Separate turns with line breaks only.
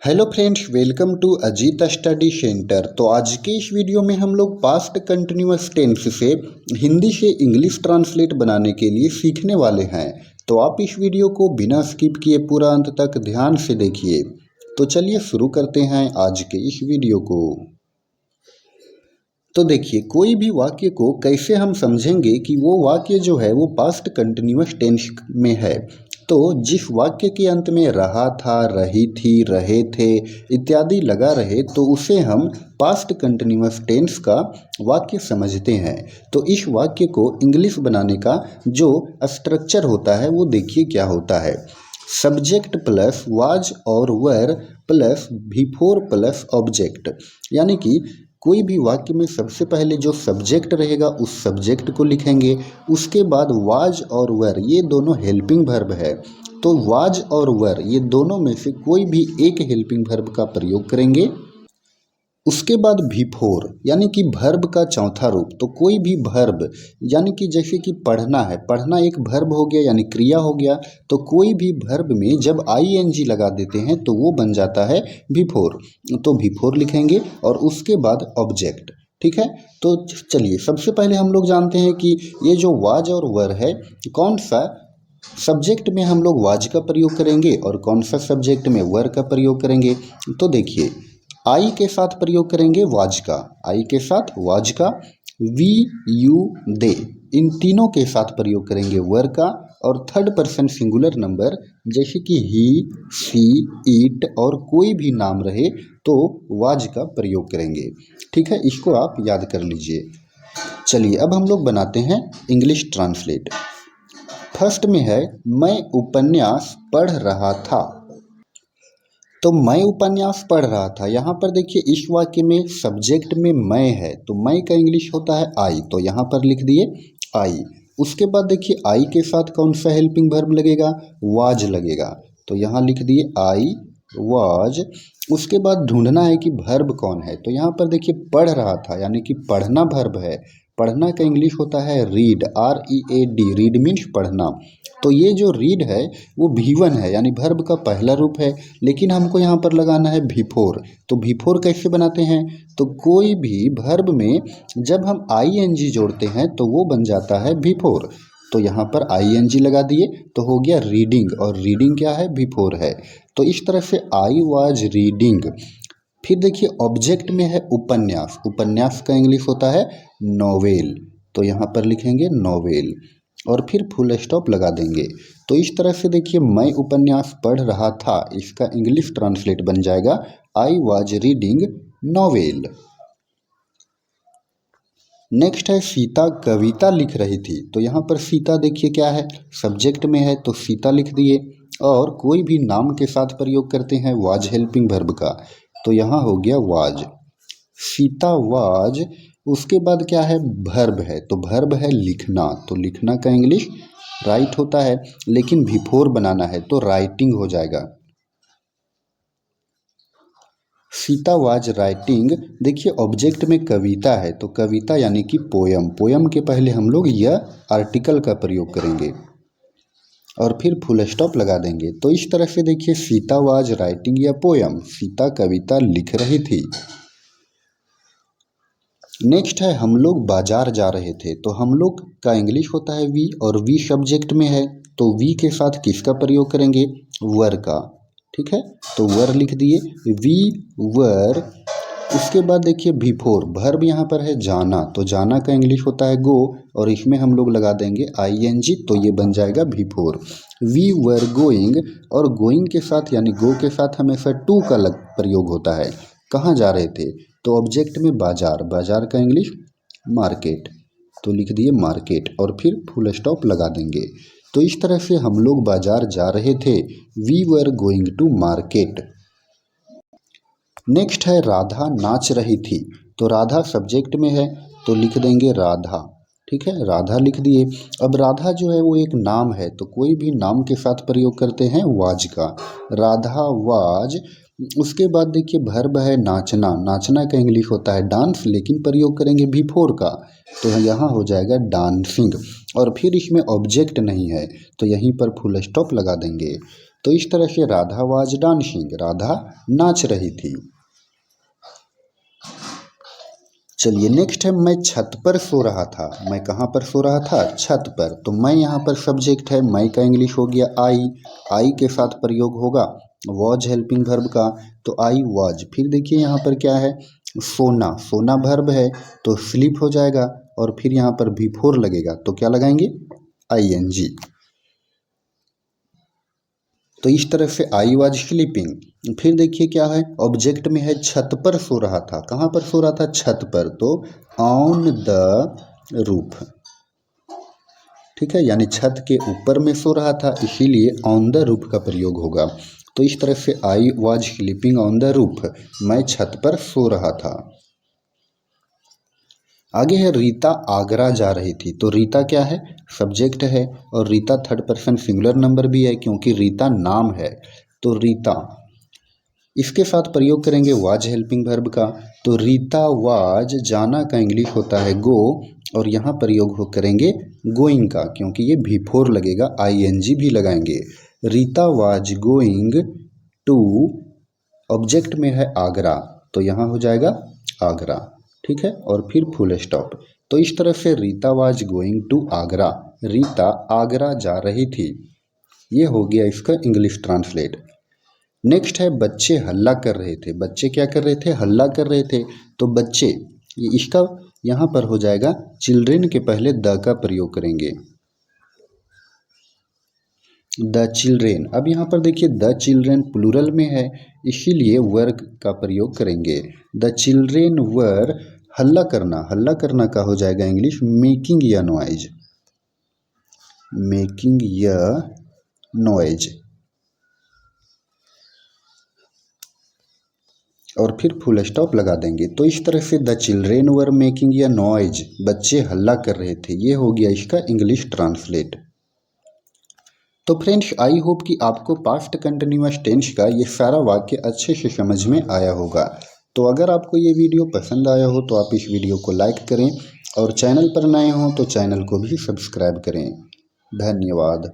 Hello friends, welcome to Ajit study centre. तो आज के इस वीडियो में हम लोग पास्ट कंटिन्यूअस टेंस से हिंदी से इंग्लिश ट्रांसलेट बनाने के लिए सीखने वाले हैं। तो आप इस वीडियो को बिना स्किप किए पूरा अंत तक ध्यान से देखिए। तो चलिए शुरू करते हैं आज के इस वीडियो को। तो देखिए, कोई भी वाक्य को कैसे हम समझेंगे कि वो वाक्य जो है वो पास्ट कंटिन्यूअस टेंस में है। तो जिस वाक्य के अंत में रहा था, रही थी, रहे थे इत्यादि लगा रहे तो उसे हम पास्ट कंटिन्यूअस टेंस का वाक्य समझते हैं। तो इस वाक्य को इंग्लिश बनाने का जो स्ट्रक्चर होता है वो देखिए क्या होता है। सब्जेक्ट प्लस वाज और वर प्लस बिफोर प्लस ऑब्जेक्ट, यानी कि कोई भी वाक्य में सबसे पहले जो सब्जेक्ट रहेगा उस सब्जेक्ट को लिखेंगे। उसके बाद वाज और वर ये दोनों हेल्पिंग वर्ब है, तो वाज और वर ये दोनों में से कोई भी एक हेल्पिंग वर्ब का प्रयोग करेंगे। उसके बाद बिफोर यानी कि वर्ब का चौथा रूप, तो कोई भी वर्ब यानी कि जैसे कि पढ़ना है, पढ़ना एक वर्ब हो गया यानी क्रिया हो गया। तो कोई भी वर्ब में जब आईएनजी लगा देते हैं तो वो बन जाता है बिफोर, तो बिफोर लिखेंगे और उसके बाद ऑब्जेक्ट। ठीक है, तो चलिए सबसे पहले हम लोग जानते हैं कि ये जो वाज और वर है, कौन सा सब्जेक्ट में हम लोग वाज का प्रयोग करेंगे और कौन सा सब्जेक्ट में वर का प्रयोग करेंगे। तो देखिए, आई के साथ प्रयोग करेंगे वाज का, आई के साथ वाज का, वी यू दे इन तीनों के साथ प्रयोग करेंगे वर का, और थर्ड पर्सन सिंगुलर नंबर जैसे कि ही, सी, इट और कोई भी नाम रहे तो वाज का प्रयोग करेंगे। ठीक है, इसको आप याद कर लीजिए। चलिए अब हम लोग बनाते हैं इंग्लिश ट्रांसलेट। फर्स्ट में है मैं उपन्यास पढ़ रहा था। तो मैं उपन्यास पढ़ रहा था, यहाँ पर देखिए इस वाक्य में सब्जेक्ट में मैं है तो मैं का इंग्लिश होता है आई, तो यहाँ पर लिख दिए आई। उसके बाद देखिए आई के साथ कौन सा हेल्पिंग वर्ब लगेगा, वाज लगेगा, तो यहाँ लिख दिए आई वाज। उसके बाद ढूंढना है कि वर्ब कौन है, तो यहाँ पर देखिए पढ़ रहा था यानी कि पढ़ना वर्ब है। पढ़ना का इंग्लिश होता है रीड, READ, रीड मीन्स पढ़ना। तो ये जो रीड है वो V1 है यानी वर्ब का पहला रूप है, लेकिन हमको यहाँ पर लगाना है बिफोर। तो बिफोर कैसे बनाते हैं, तो कोई भी वर्ब में जब हम ING जोड़ते हैं तो वो बन जाता है बिफोर। तो यहाँ पर ING लगा दिए तो हो गया रीडिंग, और रीडिंग क्या है, बिफोर है। तो इस तरह से आई वाज रीडिंग। फिर देखिए ऑब्जेक्ट में है उपन्यास, उपन्यास का इंग्लिश होता है नोवेल, तो यहाँ पर लिखेंगे नोवेल और फिर फुल स्टॉप लगा देंगे। तो इस तरह से देखिए मैं उपन्यास पढ़ रहा था, इसका इंग्लिश ट्रांसलेट बन जाएगा I was reading novel. Next है सीता कविता लिख रही थी। तो यहाँ पर सीता देखिए क्या है, सब्जेक्ट में है तो सीता लिख दिए, और कोई भी नाम के साथ प्रयोग करते हैं वाज हेल्पिंग वर्ब का, तो यहाँ हो गया वाज, सीता वाज। उसके बाद क्या है, वर्ब है, तो वर्ब है लिखना, तो लिखना का इंग्लिश राइट होता है, लेकिन बिफोर बनाना है तो राइटिंग हो जाएगा। Sita was writing. देखिए ऑब्जेक्ट में कविता है तो कविता यानी कि पोयम, पोयम के पहले हम लोग यह आर्टिकल का प्रयोग करेंगे और फिर फुल स्टॉप लगा देंगे। तो इस तरह से देखिए सीता वाज राइटिंग या पोयम, सीता कविता लिख रही थी। नेक्स्ट है हम लोग बाजार जा रहे थे। तो हम लोग का इंग्लिश होता है वी, और वी सब्जेक्ट में है तो वी के साथ किसका प्रयोग करेंगे, वर का। ठीक है, तो वर लिख दिए वी वर। उसके बाद देखिए बिफोर, वर्ब यहाँ पर है जाना, तो जाना का इंग्लिश होता है गो, और इसमें हम लोग लगा देंगे ING, तो ये बन जाएगा बिफोर। वी वर गोइंग, और गोइंग के साथ यानी गो के साथ हमेशा टू का प्रयोग होता है। कहाँ जा रहे थे, तो ऑब्जेक्ट में बाजार, बाजार का इंग्लिश मार्केट, तो लिख दिए मार्केट और फिर फुल स्टॉप लगा देंगे। तो इस तरह से हम लोग बाजार जा रहे थे, we were going to market. Next है राधा नाच रही थी। तो राधा सब्जेक्ट में है तो लिख देंगे राधा। ठीक है, राधा लिख दिए। अब राधा जो है वो एक नाम है, तो कोई भी नाम के साथ प्रयोग करते हैं वाज का, राधा वाज। उसके बाद देखिए वर्ब है नाचना, नाचना का इंग्लिश होता है डांस, लेकिन प्रयोग करेंगे बिफोर का, तो यहाँ हो जाएगा डांसिंग। और फिर इसमें ऑब्जेक्ट नहीं है तो यहीं पर फुल स्टॉप लगा देंगे। तो इस तरह से राधा वाज डांसिंग, राधा नाच रही थी। चलिए नेक्स्ट है, मैं छत पर सो रहा था। मैं कहाँ पर सो रहा था? छत पर। तो मैं यहाँ पर सब्जेक्ट है, मैं का इंग्लिश हो गया आई के साथ प्रयोग होगा वॉज हेल्पिंग वर्ब का, तो आई वॉज। फिर देखिए यहाँ पर क्या है, सोना, सोना वर्ब है तो स्लीप हो जाएगा, और फिर यहाँ पर बिफोर लगेगा तो क्या लगाएंगे? ING। तो इस तरह से आई वॉज स्लीपिंग। फिर देखिए क्या है, ऑब्जेक्ट में है छत पर सो रहा था। कहाँ पर सो रहा था? छत पर, तो ऑन द रूफ। ठीक है, यानी छत के ऊपर में सो रहा था, इसीलिए ऑन द रूफ का प्रयोग होगा। तो इस तरह से I was sleeping on the roof, मैं छत पर सो रहा था। आगे है, रीता आगरा जा रही थी। तो रीता क्या है? सब्जेक्ट है, और Rita third person singular number भी है क्योंकि रीता नाम है। तो रीता, इसके साथ प्रयोग करेंगे वाज हेल्पिंग वर्ब का। तो रीता वाज, जाना का इंग्लिश होता है गो, और यहाँ प्रयोग हो करेंगे गोइंग का, क्योंकि ये बिफोर लगेगा, ING भी लगाएंगे। Rita was going to, object में है आगरा, तो यहाँ हो जाएगा आगरा। ठीक है, और फिर फुल स्टॉप। तो इस तरह से Rita was going to Agra, Rita Agra जा रही थी। ये हो गया इसका इंग्लिश ट्रांसलेट। नेक्स्ट है, बच्चे हल्ला कर रहे थे। बच्चे क्या कर रहे थे? हल्ला कर रहे थे। तो बच्चे, ये इसका यहाँ पर हो जाएगा चिल्ड्रेन के पहले द का प्रयोग करेंगे, द चिल्ड्रेन। अब यहाँ पर देखिए द चिल्ड्रेन प्लूरल में है, इसीलिए वर का प्रयोग करेंगे। द चिल्ड्रेन वर, हल्ला करना, हल्ला करना का हो जाएगा इंग्लिश मेकिंग या नॉइज, मेकिंग या नॉइज, और फिर फुल स्टॉप लगा देंगे। तो इस तरह से द चिल्ड्रेन वर मेकिंग या नॉइज, बच्चे हल्ला कर रहे थे, ये हो गया इसका इंग्लिश ट्रांसलेट। तो फ्रेंड्स, आई होप कि आपको पास्ट कंटिन्यूअस टेंस का ये सारा वाक्य अच्छे से समझ में आया होगा। तो अगर आपको ये वीडियो पसंद आया हो तो आप इस वीडियो को लाइक करें, और चैनल पर नए हों तो चैनल को भी सब्सक्राइब करें। धन्यवाद।